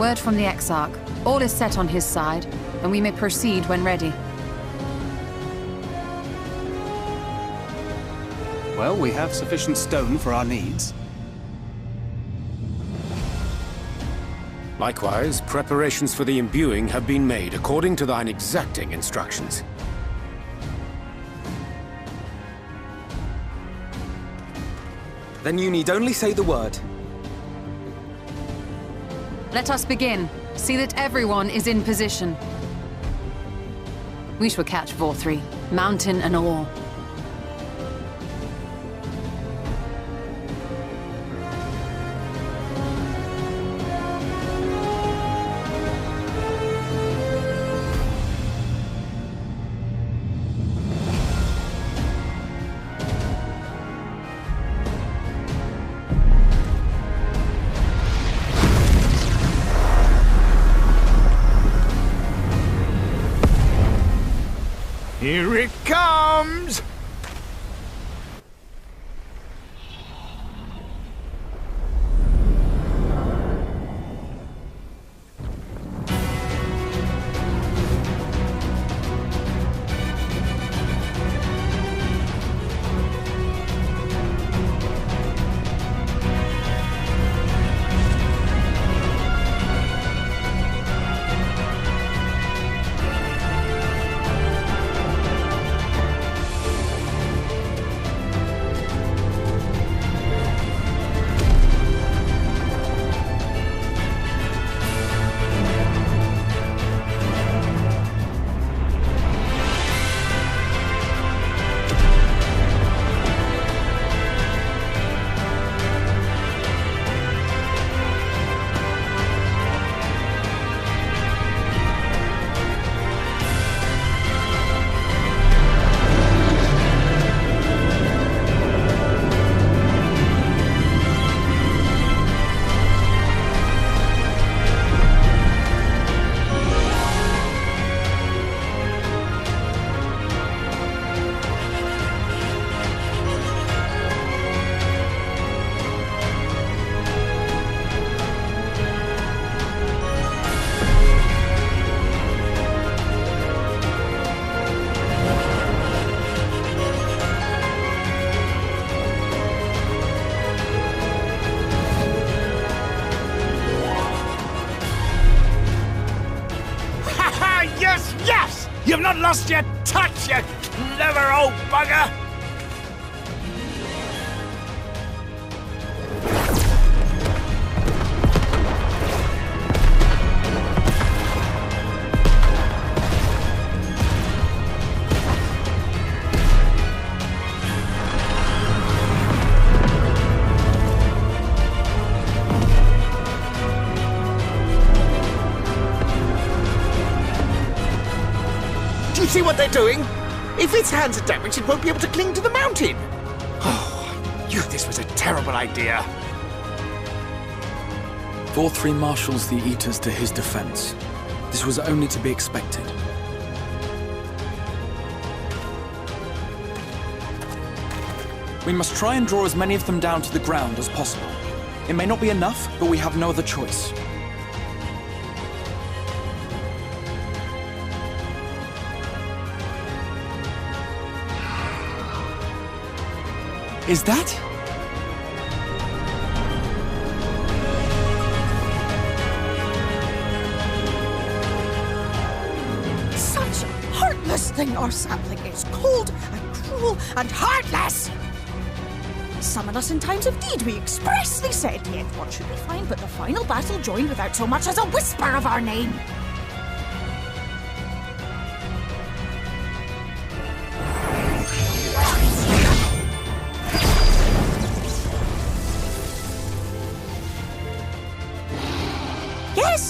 Word from the Exarch. All is set on his side, and we may proceed when ready. Well, we have sufficient stone for our needs. Likewise, preparations for the imbuing have been made according to thine exacting instructions. Then you need only say the word. Let us begin. See that everyone is in position. We shall catch Vauthry, mountain and all. Here it comes! Yes, yes! You've not lost your touch, you clever old bugger! Do you see what they're doing? If its hands are damaged, it won't be able to cling to the mountain. Oh, I knew this was a terrible idea. Vauthry marshals the Eaters to his defense. This was only to be expected. We must try and draw as many of them down to the ground as possible. It may not be enough, but we have no other choice. Is that? Such a heartless thing our sapling is. Cold and cruel and heartless! Summon us in times of need, we expressly said, yet what should we find but the final battle joined without so much as a whisper of our name?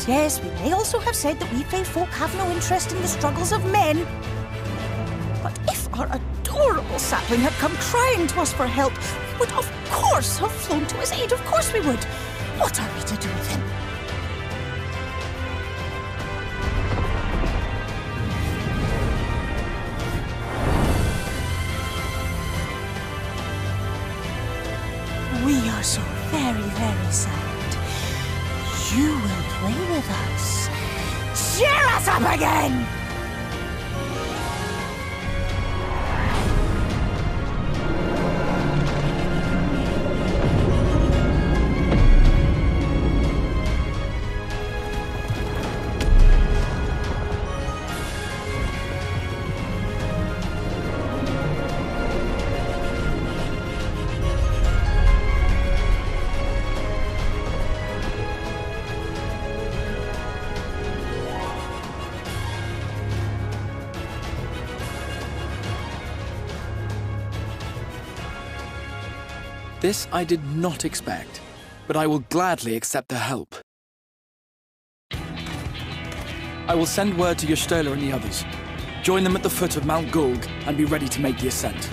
Yes, we may also have said that we fey folk have no interest in the struggles of men. But if our adorable sapling had come crying to us for help, we would of course have flown to his aid. Of course we would. What are we to do with him? We are so very, very sad. You will play with us. Cheer us up again! This I did not expect, but I will gladly accept the help. I will send word to Y'shtola and the others. Join them at the foot of Mount Gulg and be ready to make the ascent.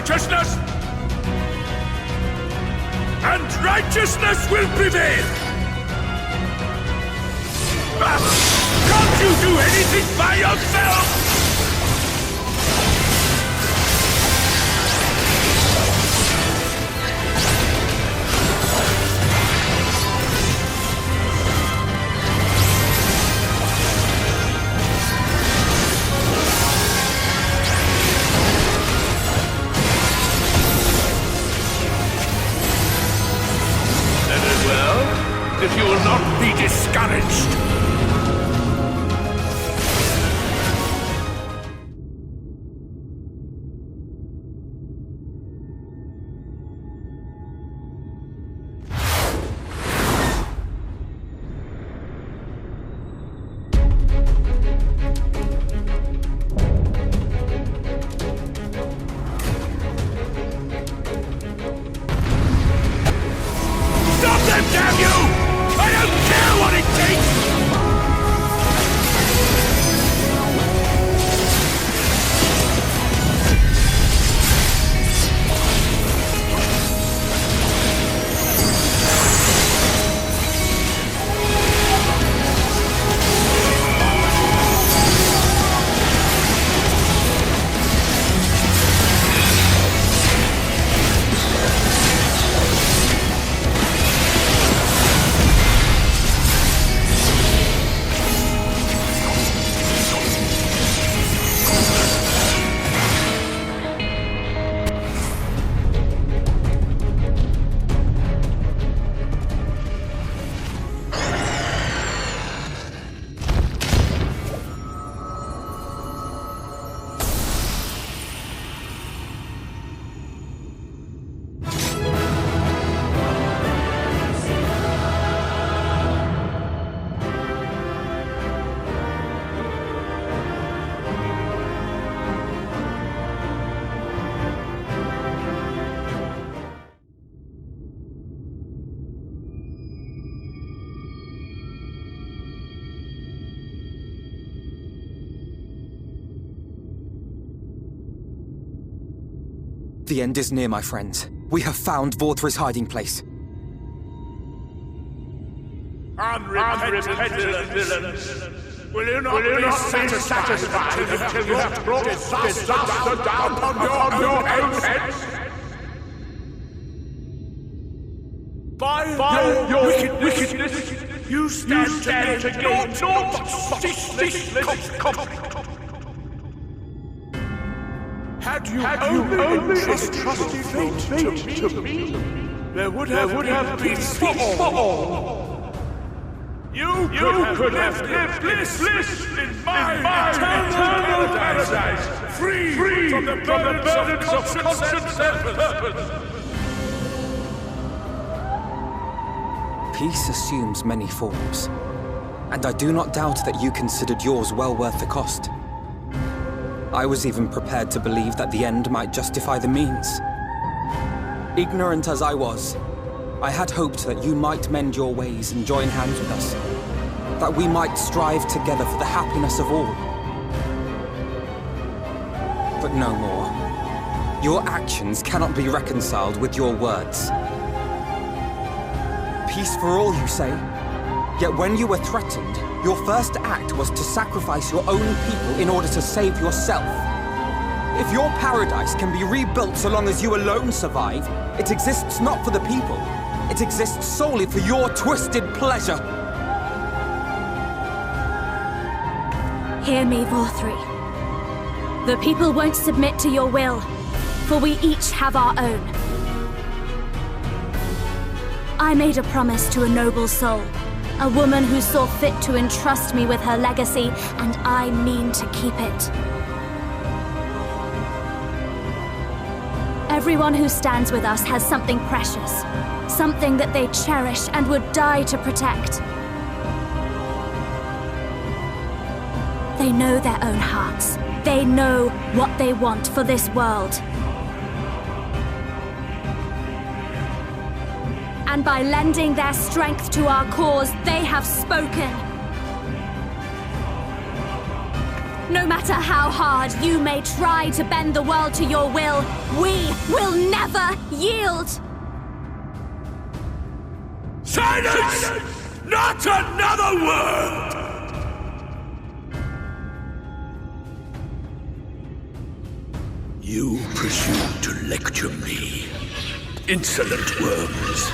righteousness! And righteousness will prevail! Can't you do anything by yourself? If you will not be discouraged. Stop them, damn you! I don't care what it takes! The end is near, my friends. We have found Vauthry's hiding place. Unrepentant villains! Will you not be satisfied until you have brought disaster down on your own heads? By your wickedness, you stand to gain naught but ceaseless conflict. Had you only entrusted fate to me, there would have been peace for all. You could have lived bliss in my eternal paradise, free from the burdens of conscience and purpose. Peace assumes many forms, and I do not doubt that you considered yours well worth the cost. I was even prepared to believe that the end might justify the means. Ignorant as I was, I had hoped that you might mend your ways and join hands with us, that we might strive together for the happiness of all. But no more. Your actions cannot be reconciled with your words. Peace for all, you say? Yet when you were threatened, your first act was to sacrifice your own people in order to save yourself. If your paradise can be rebuilt so long as you alone survive, it exists not for the people. It exists solely for your twisted pleasure. Hear me, Vauthry. The people won't submit to your will, for we each have our own. I made a promise to a noble soul, a woman who saw fit to entrust me with her legacy, and I mean to keep it. Everyone who stands with us has something precious, something that they cherish and would die to protect. They know their own hearts. They know what they want for this world. And by lending their strength to our cause, they have spoken. No matter how hard you may try to bend the world to your will, we will never yield! Silence! Not another word! You presume to lecture me. Insolent worms.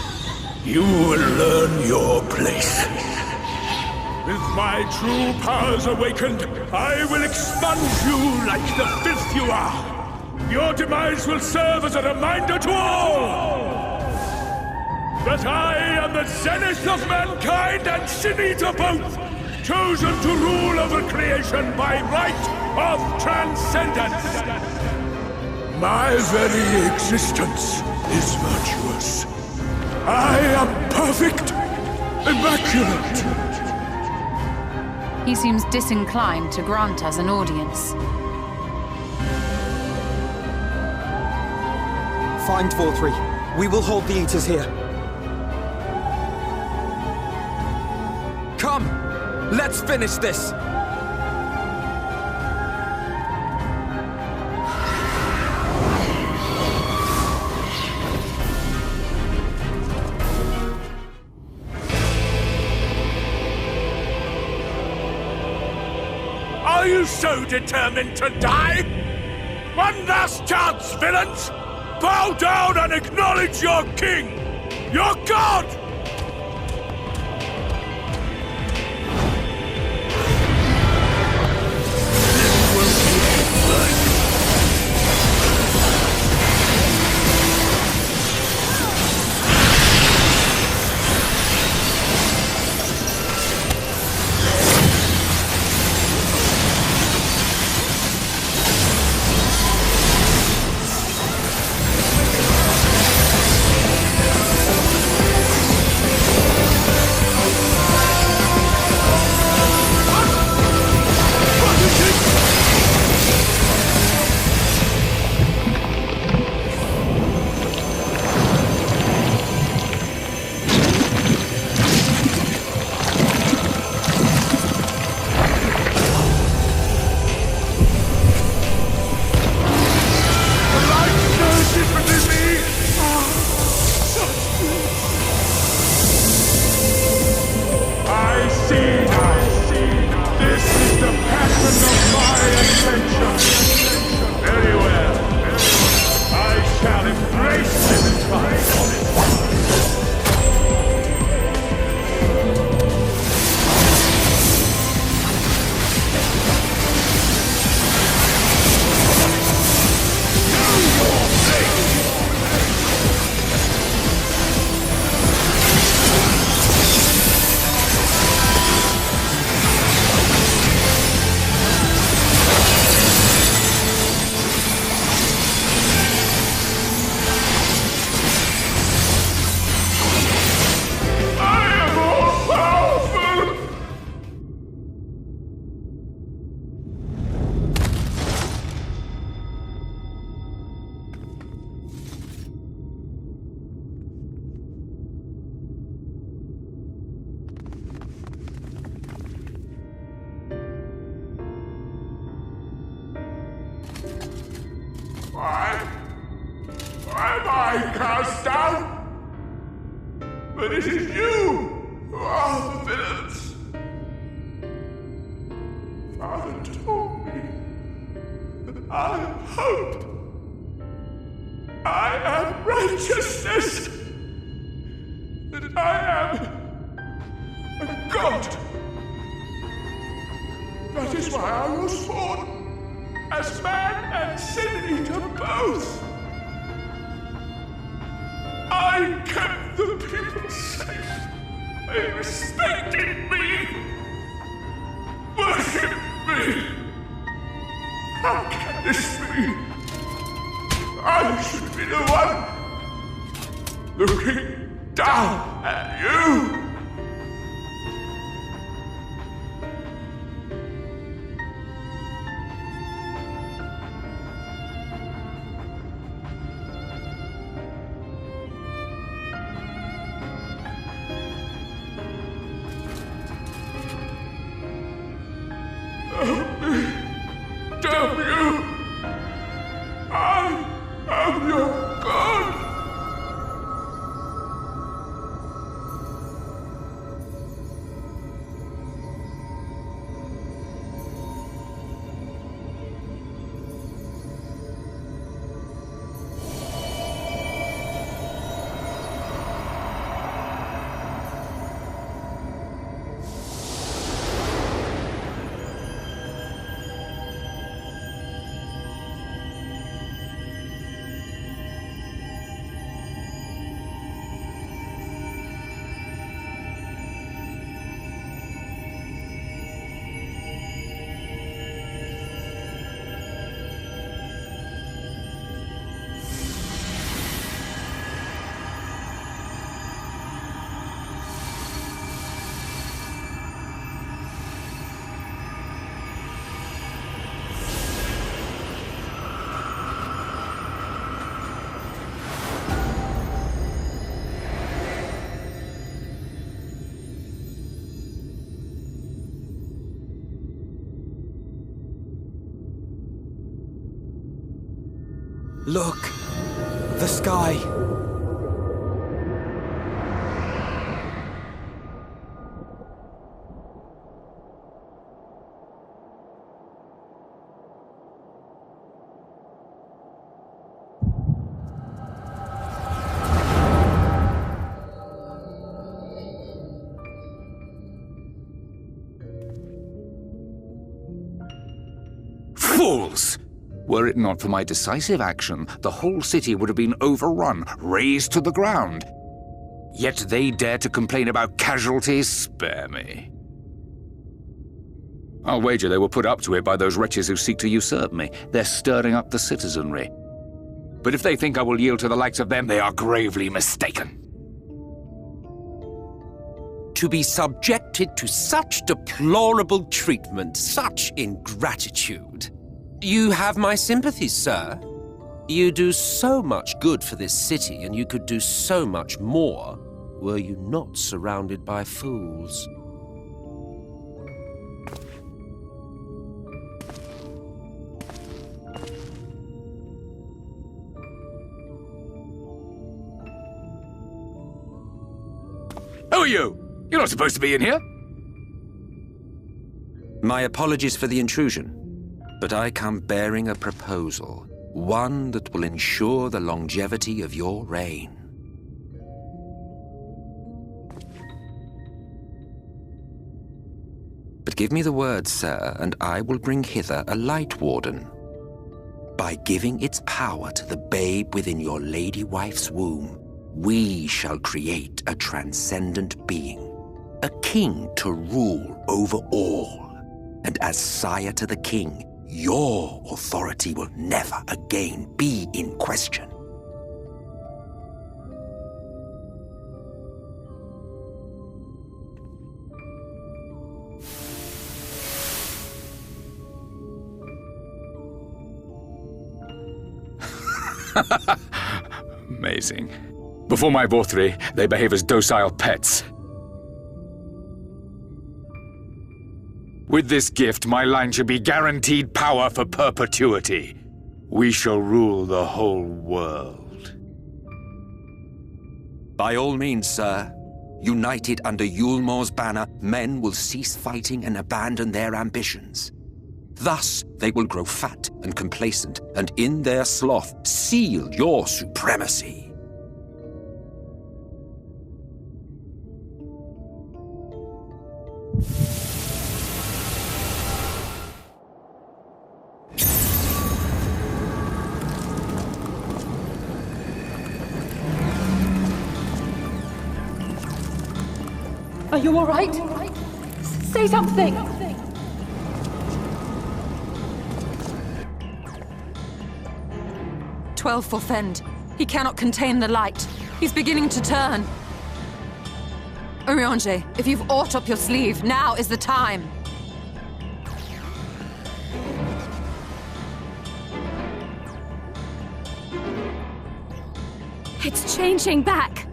You will learn your place. With my true powers awakened, I will expunge you like the filth you are. Your demise will serve as a reminder to all that I am the zenith of mankind and Sin-Eater both, chosen to rule over creation by right of transcendence. My very existence is virtuous. I am perfect, immaculate. He seems disinclined to grant us an audience. Find Vauthry. We will hold the Eaters here. Come! Let's finish this! Are you so determined to die? One last chance, villains! Bow down and acknowledge your king! Your god! I cast down. But it is you who are the villains. Father told me that I am hope. I am righteousness. That I am a god. That is why I was born, as man and sin eater both. I kept the people safe. They respected me, worshipped me. How can this be? I should be the one looking down at you. Damn you! I am your god! Look! The sky! Fools! Were it not for my decisive action, the whole city would have been overrun, razed to the ground. Yet they dare to complain about casualties? Spare me. I'll wager they were put up to it by those wretches who seek to usurp me. They're stirring up the citizenry. But if they think I will yield to the likes of them, they are gravely mistaken. To be subjected to such deplorable treatment, such ingratitude. You have my sympathies, sir. You do so much good for this city, and you could do so much more were you not surrounded by fools. Who are you? You're not supposed to be in here. My apologies for the intrusion, but I come bearing a proposal, one that will ensure the longevity of your reign. But give me the word, sir, and I will bring hither a light warden. By giving its power to the babe within your lady wife's womb, we shall create a transcendent being, a king to rule over all. And as sire to the king, your authority will never again be in question. Amazing. Before my Vauthry, they behave as docile pets. With this gift, my line should be guaranteed power for perpetuity. We shall rule the whole world. By all means, sir. United under Yulmor's banner, men will cease fighting and abandon their ambitions. Thus, they will grow fat and complacent, and in their sloth, seal your supremacy. Are you all right? Say something! 12 Forfend. He cannot contain the light. He's beginning to turn. Urianger, if you've aught up your sleeve, now is the time. It's changing back.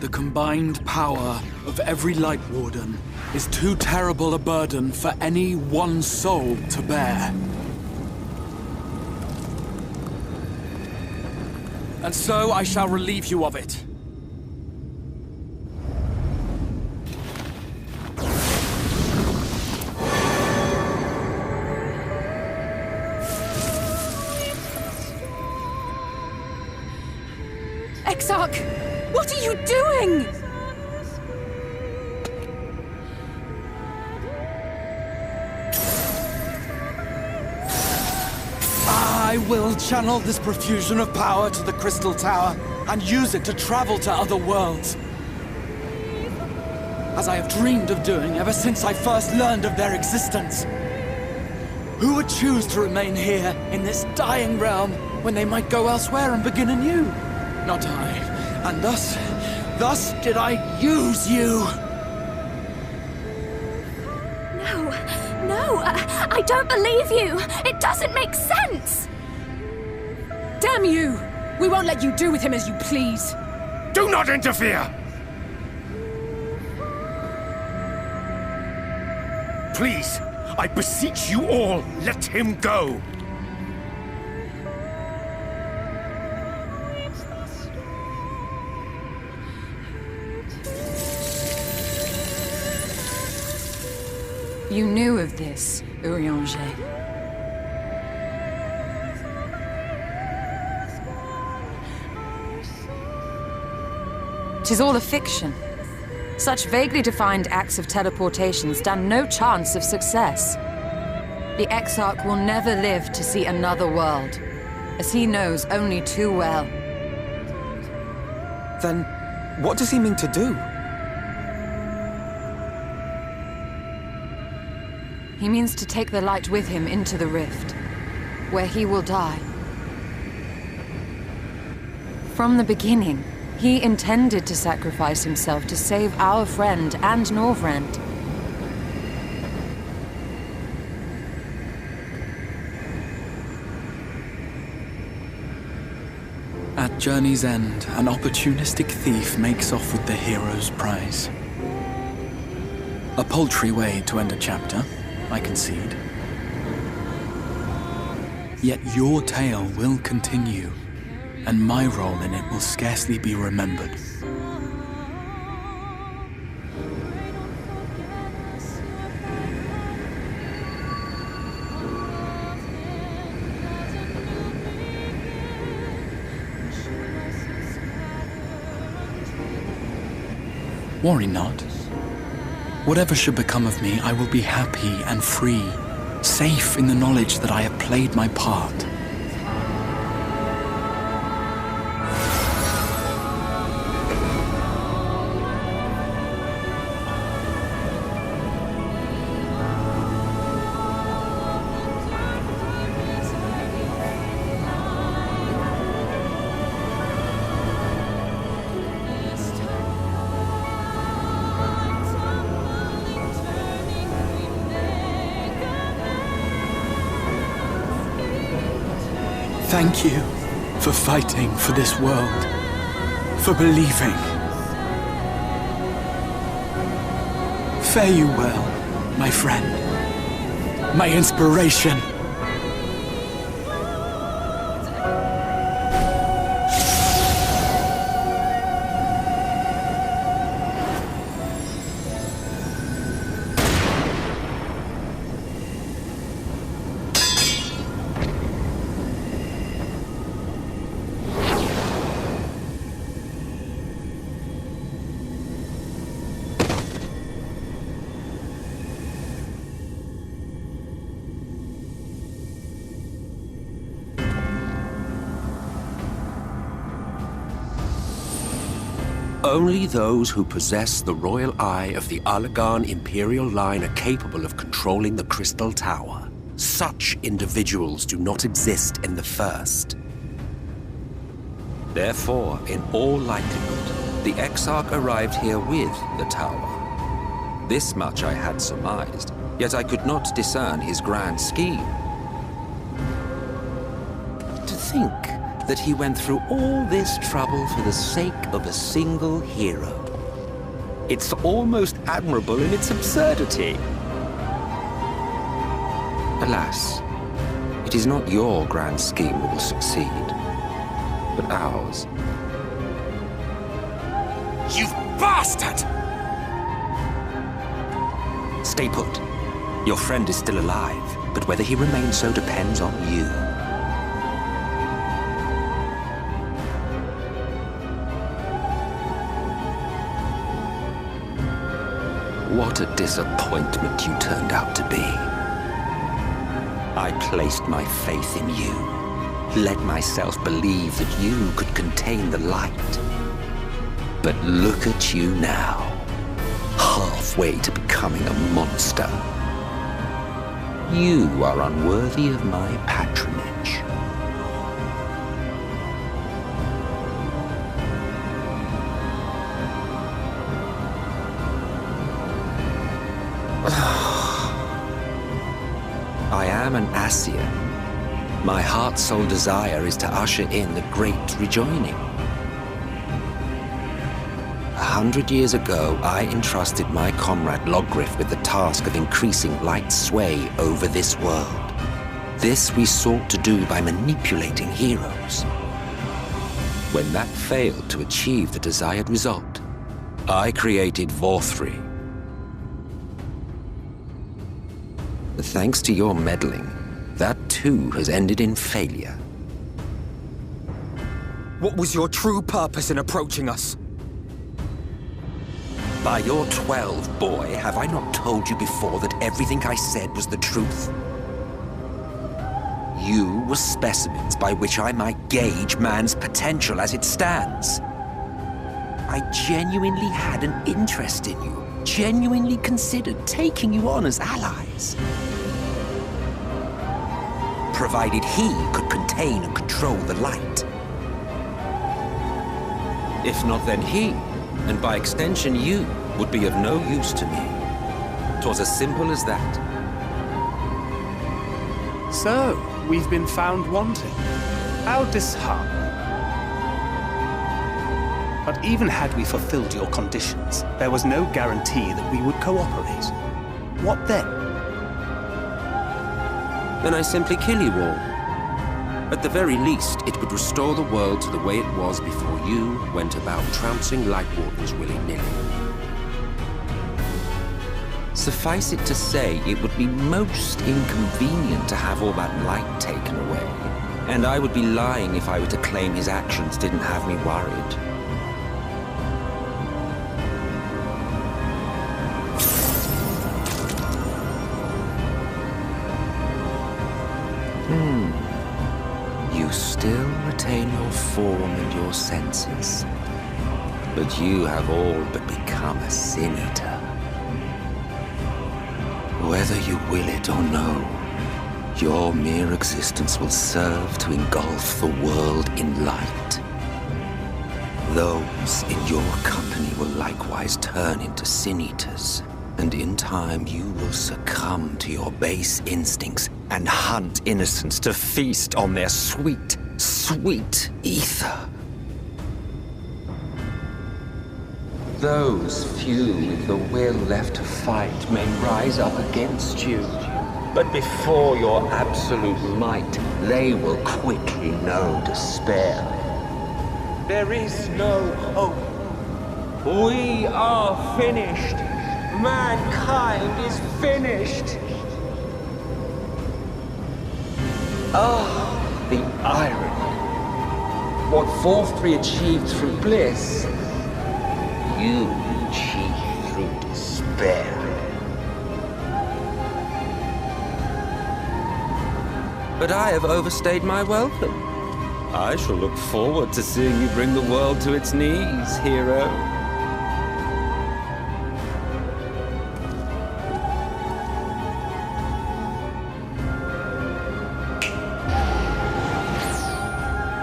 The combined power of every Light Warden is too terrible a burden for any one soul to bear. And so I shall relieve you of it. Exarch! What are you doing? I will channel this profusion of power to the Crystal Tower and use it to travel to other worlds. As I have dreamed of doing ever since I first learned of their existence. Who would choose to remain here in this dying realm when they might go elsewhere and begin anew? Not I. And thus did I use you! No, I don't believe you! It doesn't make sense! Damn you! We won't let you do with him as you please! Do not interfere! Please, I beseech you all, let him go! You knew of this, Urianger. 'Tis all a fiction. Such vaguely defined acts of teleportation stand no chance of success. The Exarch will never live to see another world, as he knows only too well. Then, what does he mean to do? He means to take the light with him into the rift, where he will die. From the beginning, he intended to sacrifice himself to save our friend and Norvrend. At journey's end, an opportunistic thief makes off with the hero's prize. A paltry way to end a chapter, I concede. Yet your tale will continue, and my role in it will scarcely be remembered. Worry not. Whatever should become of me, I will be happy and free, safe in the knowledge that I have played my part. Thank you for fighting for this world, for believing. Fare you well, my friend. My inspiration. Only those who possess the royal eye of the Allagan Imperial line are capable of controlling the Crystal Tower. Such individuals do not exist in the First. Therefore, in all likelihood, the Exarch arrived here with the tower. This much I had surmised, yet I could not discern his grand scheme. To think that he went through all this trouble for the sake of a single hero. It's almost admirable in its absurdity. Alas, it is not your grand scheme that will succeed, but ours. You bastard! Stay put. Your friend is still alive, but whether he remains so depends on you. What a disappointment you turned out to be. I placed my faith in you, let myself believe that you could contain the light. But look at you now, halfway to becoming a monster. You are unworthy of my patronage. I am an Ascian. My heart's sole desire is to usher in the great rejoining. 100 years ago, I entrusted my comrade Logriff with the task of increasing light's sway over this world. This we sought to do by manipulating heroes. When that failed to achieve the desired result, I created Vauthry. Thanks to your meddling, that too has ended in failure. What was your true purpose in approaching us? By your 12, boy, have I not told you before that everything I said was the truth? You were specimens by which I might gauge man's potential as it stands. I genuinely had an interest in you, genuinely considered taking you on as allies. Provided he could contain and control the light. If not, then he, and by extension you, would be of no use to me. 'Twas as simple as that. So, we've been found wanting. How disheartening. But even had we fulfilled your conditions, there was no guarantee that we would cooperate. What then? Then I simply kill you all. At the very least, it would restore the world to the way it was before you went about trouncing Light Wardens willy-nilly. Suffice it to say, it would be most inconvenient to have all that light taken away. And I would be lying if I were to claim his actions didn't have me worried. You still retain your form and your senses, but you have all but become a Sin Eater. Whether you will it or no, your mere existence will serve to engulf the world in light. Those in your company will likewise turn into Sin Eaters, and in time you will succumb to your base instincts and hunt innocents to feast on their sweet, sweet ether. Those few with the will left to fight may rise up against you. But before your absolute might, they will quickly know despair. There is no hope. We are finished. Mankind is finished. Ah, the irony. What Vauthry achieved through bliss, you achieved through despair. But I have overstayed my welcome. I shall look forward to seeing you bring the world to its knees, hero.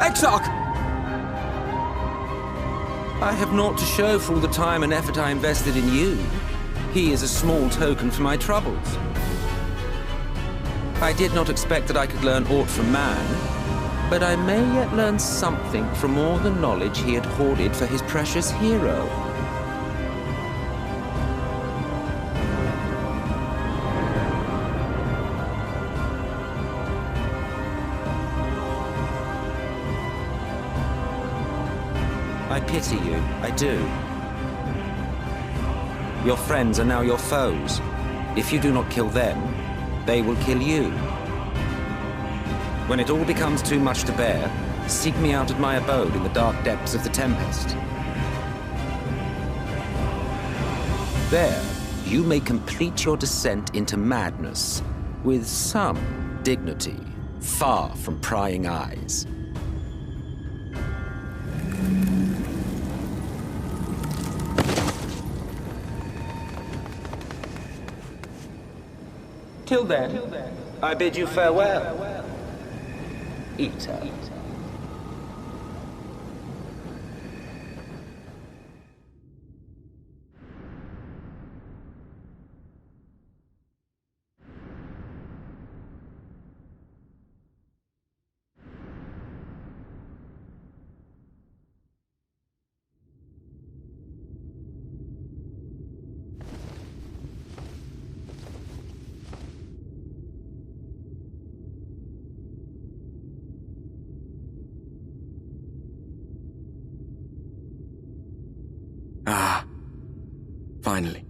Exarch! I have naught to show for all the time and effort I invested in you. He is a small token for my troubles. I did not expect that I could learn aught from man, but I may yet learn something from all the knowledge he had hoarded for his precious hero. I pity you, I do. Your friends are now your foes. If you do not kill them, they will kill you. When it all becomes too much to bear, seek me out at my abode in the dark depths of the Tempest. There, you may complete your descent into madness with some dignity, far from prying eyes. Till then, I bid you farewell, Eater. Ah, finally.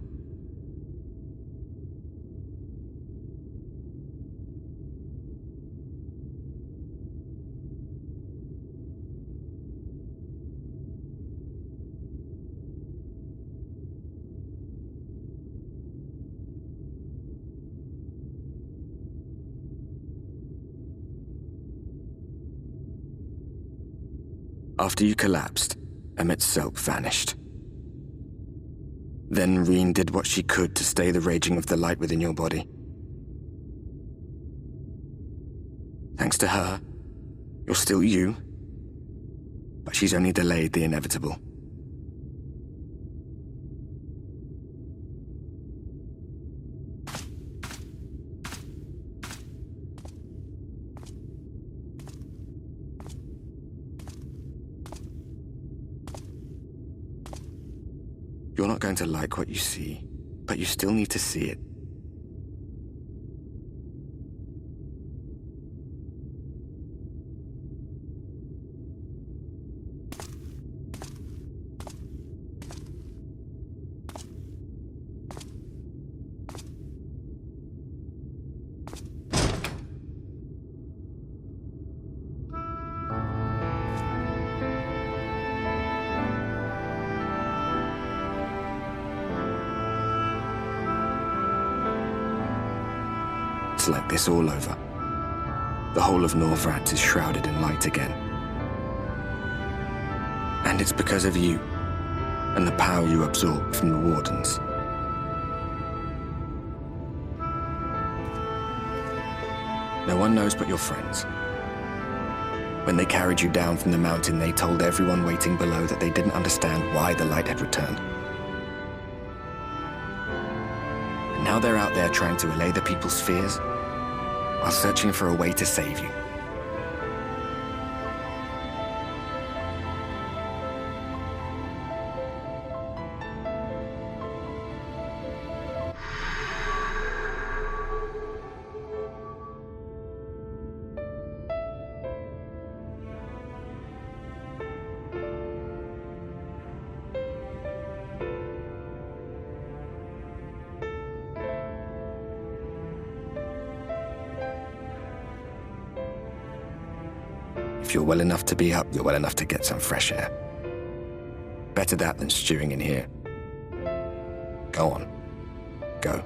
After you collapsed, Emmet's self vanished. Then Reen did what she could to stay the raging of the light within your body. Thanks to her, you're still you, but she's only delayed the inevitable. You're not going to like what you see, but you still need to see it. It's like this all over. The whole of Norvrat is shrouded in light again. And it's because of you, and the power you absorb from the Wardens. No one knows but your friends. When they carried you down from the mountain, they told everyone waiting below that they didn't understand why the light had returned. And now they're out there trying to allay the people's fears, while searching for a way to save you. If you're well enough to be up, you're well enough to get some fresh air. Better that than stewing in here. Go on. Go.